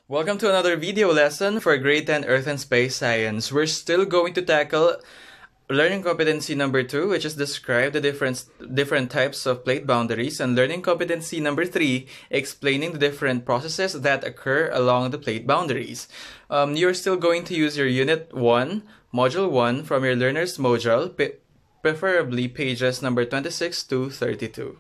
Welcome to another video lesson for grade 10 Earth and Space Science. We're still going to tackle learning competency number 2, which is describe the different types of plate boundaries, and learning competency number 3, explaining the different processes that occur along the plate boundaries. You're still going to use your Unit 1, Module 1 from your Learner's Module, preferably pages number 26 to 32.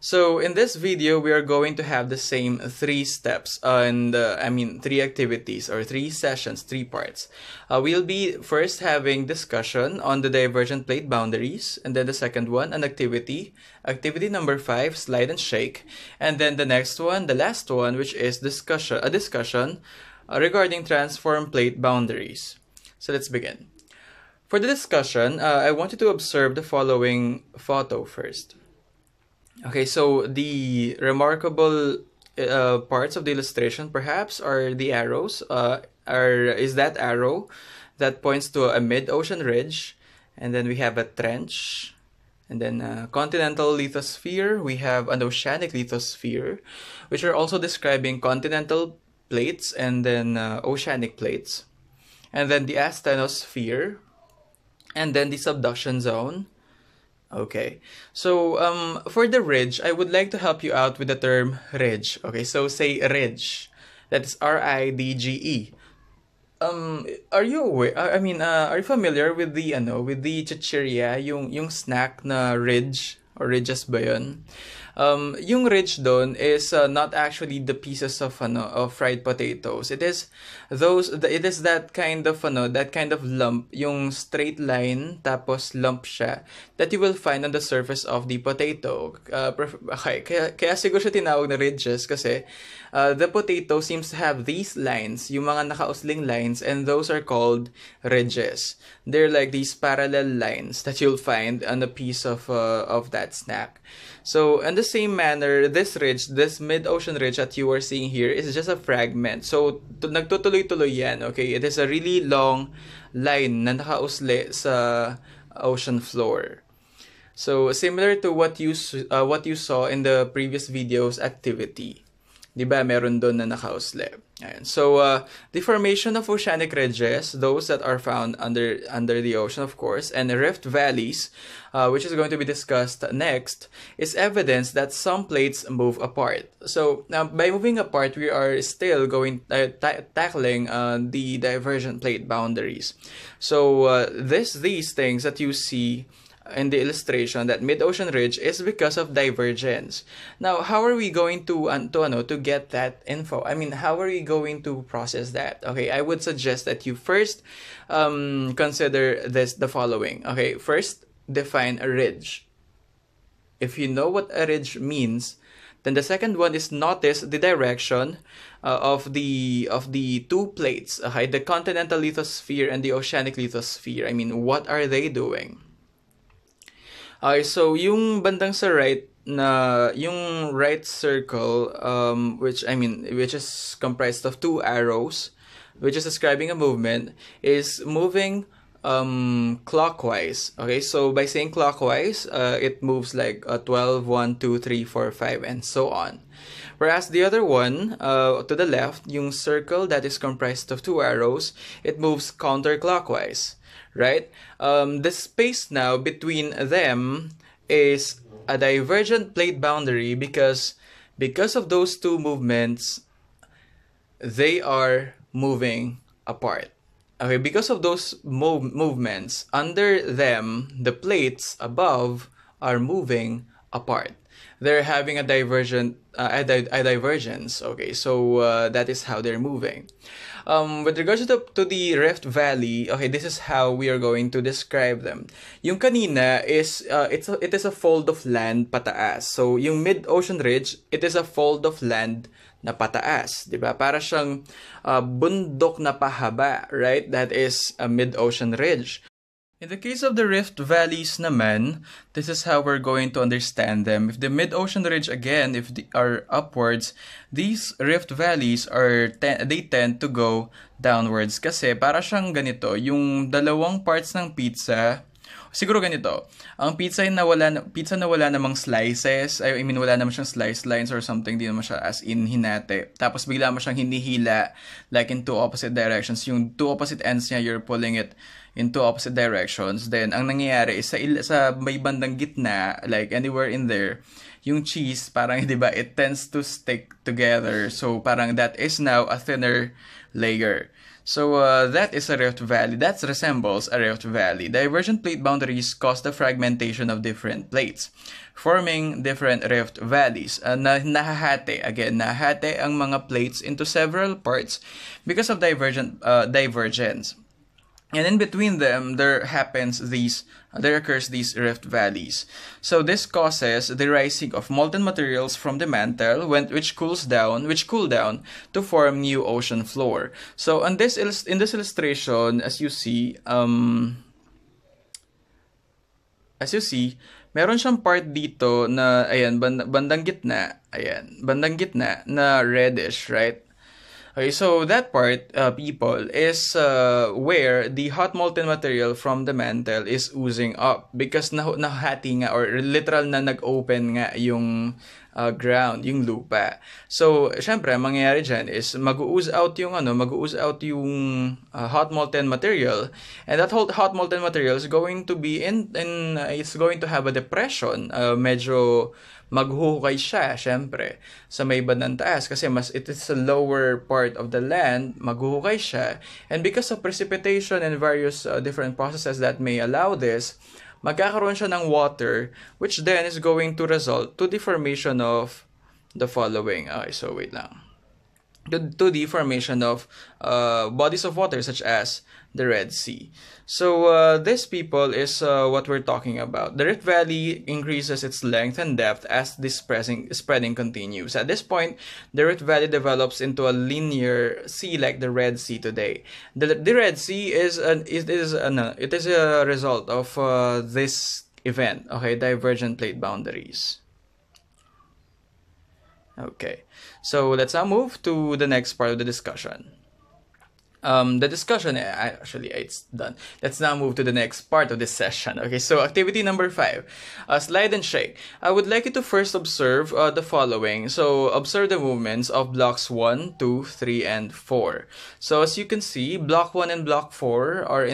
So in this video, we are going to have the same 3 steps, and 3 activities or 3 sessions, 3 parts. We'll be first having discussion on the divergent plate boundaries, and then the second one, an activity. Activity number 5, slide and shake, and then the next one, the last one, which is a discussion regarding transform plate boundaries. So let's begin. For the discussion, I want you to observe the following photo first. Okay, so the remarkable parts of the illustration perhaps are the arrows. Is that arrow that points to a mid-ocean ridge, and then we have a trench, and then a continental lithosphere. We have an oceanic lithosphere, which are also describing continental plates and then oceanic plates, and then the asthenosphere, and then the subduction zone. Okay, so for the ridge, I would like to help you out with the term ridge. Okay, so say ridge. That's R-I-D-G-E. Are you aware? Are you familiar with the chichirya, yung snack na ridge or ridges ba yun? Yung ridge doon is not actually the pieces of fried potatoes. It is that kind of lump, yung straight line tapos lump siya that you will find on the surface of the potato. Kaya siguro siya tinawag na ridges kasi the potato seems to have these lines, yung mga nakausling lines, and those are called ridges. They're like these parallel lines that you'll find on a piece of that snack. So in the same manner, this ridge, this mid-ocean ridge that you are seeing here is just a fragment. So nagtutuloy-tuloy yan, okay? It is a really long line na nakausli sa ocean floor. So similar to what you saw in the previous video's activity. Diba, meron doon na nakausli. Ayan. So, the formation of oceanic ridges, those that are found under the ocean, of course, and rift valleys, which is going to be discussed next, is evidence that some plates move apart. So, now, by moving apart, we are still going tackling the divergent plate boundaries. So, these things that you see in the illustration, that mid-ocean ridge, is because of divergence. Now, how are we going to get that info? How are we going to process that? Okay, I would suggest that you first consider the following. Okay, first define a ridge. If you know what a ridge means, then the second one is notice the direction of the two plates. Okay, the continental lithosphere and the oceanic lithosphere. What are they doing? Okay, so yung bandang sa right na yung right circle, which is comprised of 2 arrows, which is describing a movement, is moving clockwise. Okay, so by saying clockwise, it moves like 12, 1, 2, 3, 4, 5, and so on. Whereas the other one, to the left, yung circle that is comprised of 2 arrows, it moves counterclockwise. Right? The space now between them is a divergent plate boundary because of those 2 movements, they are moving apart. Okay, because of those movements, under them, the plates above are moving apart. They're having a divergence. Okay, so that is how they're moving. With regards to the rift valley, okay, this is how we are going to describe them. Yung kanina is it is a fold of land pataas. So yung mid-ocean ridge, it is a fold of land na pataas, diba? Para siyang bundok na pahaba, right? That is a mid-ocean ridge. In the case of the rift valleys naman, this is how we're going to understand them. If the mid-ocean ridge again, if they are upwards, these rift valleys they tend to go downwards kasi para siyang ganito, yung dalawang parts ng pizza Siguro ganito, ang pizza na wala namang slices, I mean wala naman siyang slice lines or something, di naman siya as in hinate. Tapos bigla mo siyang hinihila like in two opposite directions. Yung two opposite ends niya, you're pulling it in two opposite directions. Then ang nangyayari is sa may bandang gitna, like anywhere in there, yung cheese parang 'di ba, it tends to stick together. So parang that is now a thinner layer. So that is a rift valley. That resembles a rift valley. Divergent plate boundaries cause the fragmentation of different plates, forming different rift valleys. Nahahati ang mga plates into several parts because of divergence. And in between them, there occurs these rift valleys. So this causes the rising of molten materials from the mantle, which cool down to form new ocean floor. So in this illustration, as you see, meron siyang part dito na ayan bandang gitna na reddish, right? Okay, so that part, people, is where the hot molten material from the mantle is oozing up because nahati nga or literal na nag-open nga yung ground, yung lupa. So, syempre, ang mangyayari dyan is mag-ooze out yung hot molten material, and that hot molten material is going to be it's going to have a depression, medyo maghuhukay siya, syempre, sa may bandang taas kasi it is a lower part of the land, maghuhukay siya, and because of precipitation and various different processes that may allow this, magkakaroon siya ng water, which then is going to result to the formation of the following. Okay, so wait lang. To the formation of bodies of water such as the Red Sea. So this, people, is what we're talking about. The Rift Valley increases its length and depth as this spreading continues. At this point, the Rift Valley develops into a linear sea like the Red Sea today. The Red Sea is a result of this event. Okay, divergent plate boundaries. Okay, so let's now move to the next part of the discussion. The discussion, actually, it's done. Let's now move to the next part of this session. Okay, so activity number 5, slide and shake. I would like you to first observe the following. So observe the movements of blocks 1, 2, 3, and 4. So as you can see, block 1 and block 4 were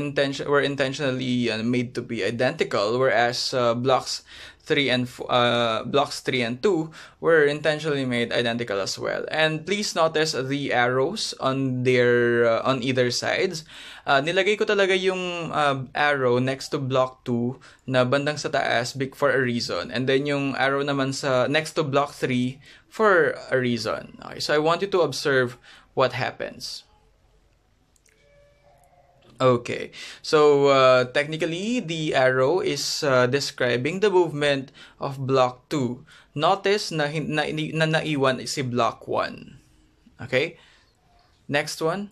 intentionally made to be identical, whereas blocks 3 and 2 were intentionally made identical as well. And please notice the arrows on either sides. Nilagay ko talaga yung arrow next to block 2 na bandang sa taas for a reason, and then yung arrow naman next to block 3 for a reason. Okay, so I want you to observe what happens. Okay, so technically the arrow is describing the movement of block 2. Notice na naiwan si block 1. Okay, next one.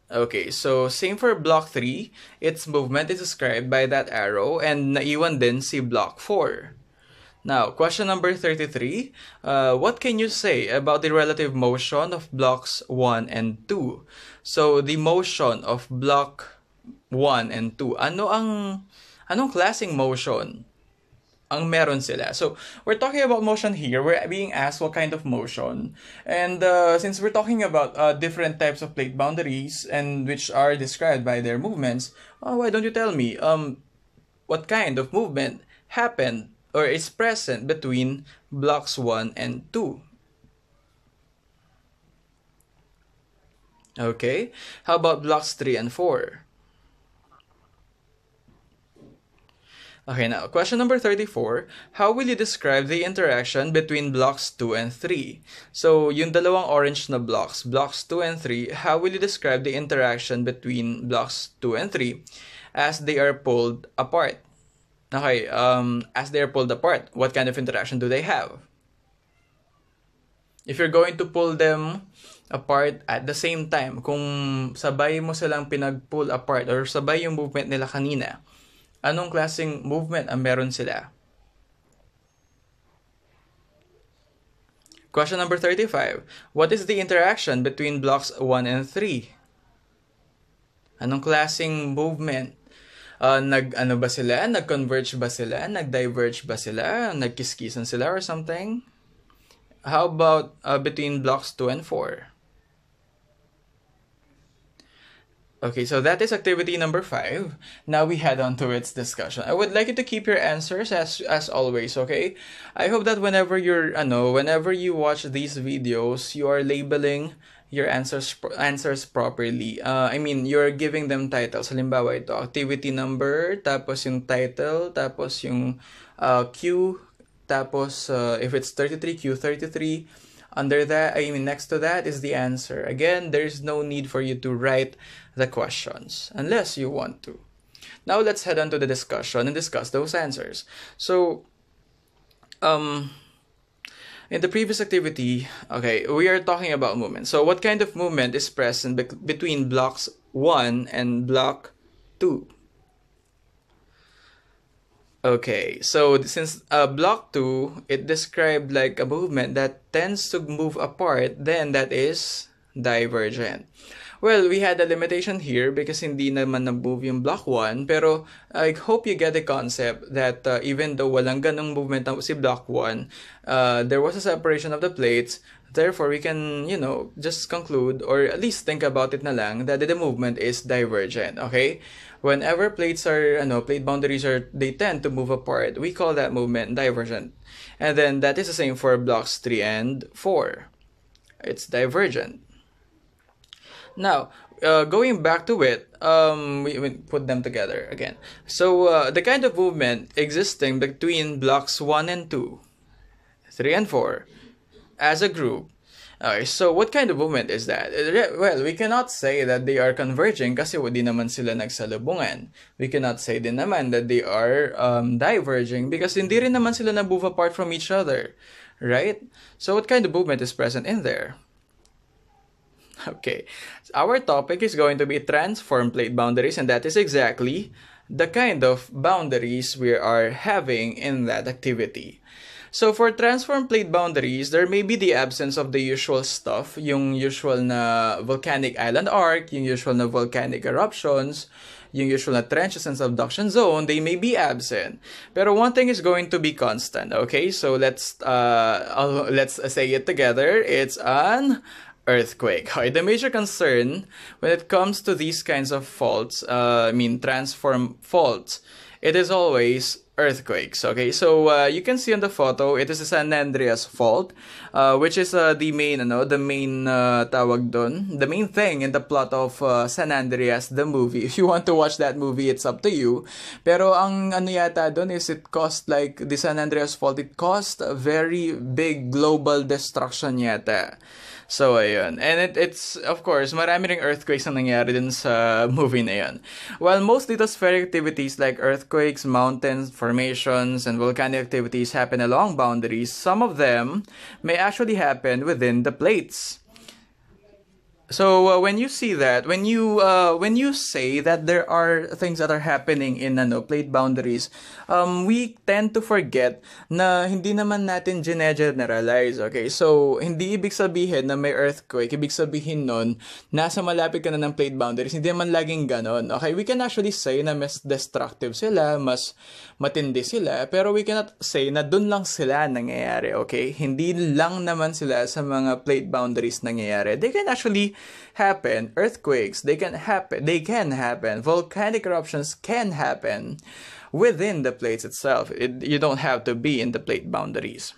Okay, so same for block 3. Its movement is described by that arrow, and naiwan din si block 4. Now, question number 33. What can you say about the relative motion of blocks 1 and 2? So, the motion of block 1 and 2. Anong klaseng motion ang meron sila? So, we're talking about motion here. We're being asked what kind of motion. And since we're talking about different types of plate boundaries and which are described by their movements, why don't you tell me what kind of movement happened or is present between blocks 1 and 2? Okay, how about blocks 3 and 4? Okay, now, question number 34. How will you describe the interaction between blocks 2 and 3? So, yung dalawang orange na blocks 2 and 3, how will you describe the interaction between blocks 2 and 3 as they are pulled apart? Okay, as they are pulled apart, what kind of interaction do they have? If you're going to pull them apart at the same time, kung sabay mo silang pinag-pull apart or sabay yung movement nila kanina, anong klaseng movement ang meron sila? Question number 35. What is the interaction between blocks 1 and 3? Anong klaseng movement Nag-ano ba sila? Nag-converge ba sila? Nag-diverge ba sila? Nagkiskisan sila or something? How about between blocks 2 and 4? Okay, so that is activity number 5. Now we head on to its discussion. I would like you to keep your answers as always, okay? I hope that whenever you watch these videos, you are labeling your answers properly. I mean, you're giving them titles. Halimbawa ito, activity number, tapos yung title, tapos yung Q, tapos if it's 33, Q33. Under that, I mean, next to that is the answer. Again, there's no need for you to write the questions unless you want to. Now let's head on to the discussion and discuss those answers. So, in the previous activity, okay, we are talking about movement. So, what kind of movement is present between blocks 1 and block 2? Okay, so since block 2, it described like a movement that tends to move apart, then that is divergent. Well, we had a limitation here because hindi naman na-move yung block 1, pero I hope you get the concept that even though walang ganong movement si block 1, there was a separation of the plates. Therefore, we can, just conclude or at least think about it na lang that the movement is divergent, okay? Whenever plate boundaries they tend to move apart, we call that movement divergent. And then that is the same for blocks 3 and 4. It's divergent. Now, going back to it, we put them together again. So, the kind of movement existing between blocks 1 and 2, 3 and 4, as a group. Okay, so what kind of movement is that? Well, we cannot say that they are converging kasi di naman sila nagsalubungan. We cannot say din naman that they are diverging because hindi rin naman sila na-move apart from each other. Right? So what kind of movement is present in there? Okay, our topic is going to be transform plate boundaries, and that is exactly the kind of boundaries we are having in that activity. So for transform plate boundaries, there may be the absence of the usual stuff, yung usual na volcanic island arc, yung usual na volcanic eruptions, yung usual na trenches and subduction zone, they may be absent. Pero one thing is going to be constant, okay? So let's say it together. It's an earthquake. Okay, the major concern when it comes to these kinds of faults, transform faults, it is always earthquakes. Okay, so you can see on the photo, it is a San Andreas fault, which is the main thing in the plot of San Andreas, the movie. If you want to watch that movie, it's up to you. Pero ang yata doon is it caused like the San Andreas fault. It caused a very big global destruction yata. So, ayun. And it's, of course, marami ring earthquakes ang nangyari din sa movie na yun. While most lithospheric activities like earthquakes, mountains, formations, and volcanic activities happen along boundaries, some of them may actually happen within the plates. So when you see that, when you say that there are things that are happening in plate boundaries, we tend to forget na hindi naman natin generalize. Okay, so hindi ibig sabihin na may earthquake, ibig sabihin nun nasa malapit ka na ng plate boundaries. Hindi naman laging ganon. Okay, we can actually say na mas destructive sila, mas matindi sila, pero we cannot say na dun lang sila nangyayari. Okay, hindi lang naman sila sa mga plate boundaries nangyayari. They can actually happen. Earthquakes, they can happen. Volcanic eruptions can happen within the plates itself. You don't have to be in the plate boundaries.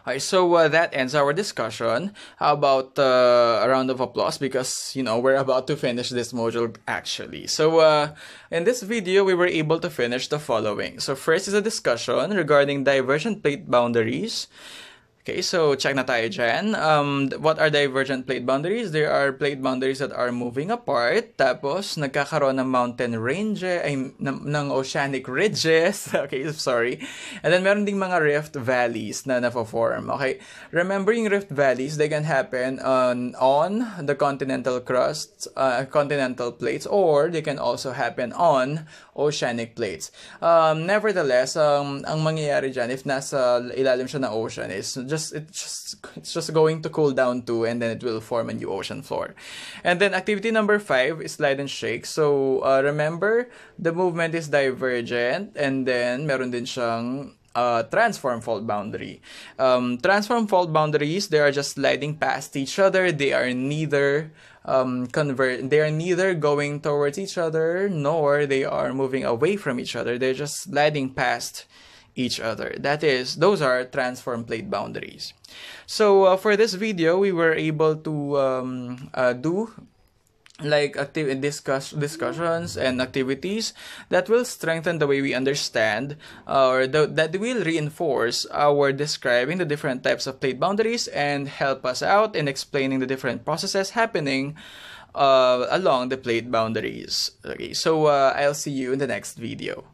Alright, so that ends our discussion. How about a round of applause because, we're about to finish this module actually. So in this video, we were able to finish the following. So first is a discussion regarding divergent plate boundaries. Okay, so check na tayo dyan. What are divergent plate boundaries? There are plate boundaries that are moving apart. Tapos, nagkakaroon ng mountain ranges, ng oceanic ridges. Okay, sorry. And then, meron ding mga rift valleys na na-form. Okay, remember yung rift valleys, they can happen on the continental crust, continental plates, or they can also happen on oceanic plates. Nevertheless, ang mangyayari dyan, if nasa ilalim siya ng ocean, is just it's just going to cool down too, and then it will form a new ocean floor. And then activity number 5 is slide and shake. So remember, the movement is divergent, and then meron din siyang transform fault boundary. Transform fault boundaries, they are just sliding past each other. They are neither they are neither going towards each other, nor they are moving away from each other. They're just sliding past each other. Those are transform plate boundaries. So for this video, we were able to do like discussions and activities that will strengthen the way we understand, that will reinforce our describing the different types of plate boundaries and help us out in explaining the different processes happening along the plate boundaries. Okay, so I'll see you in the next video.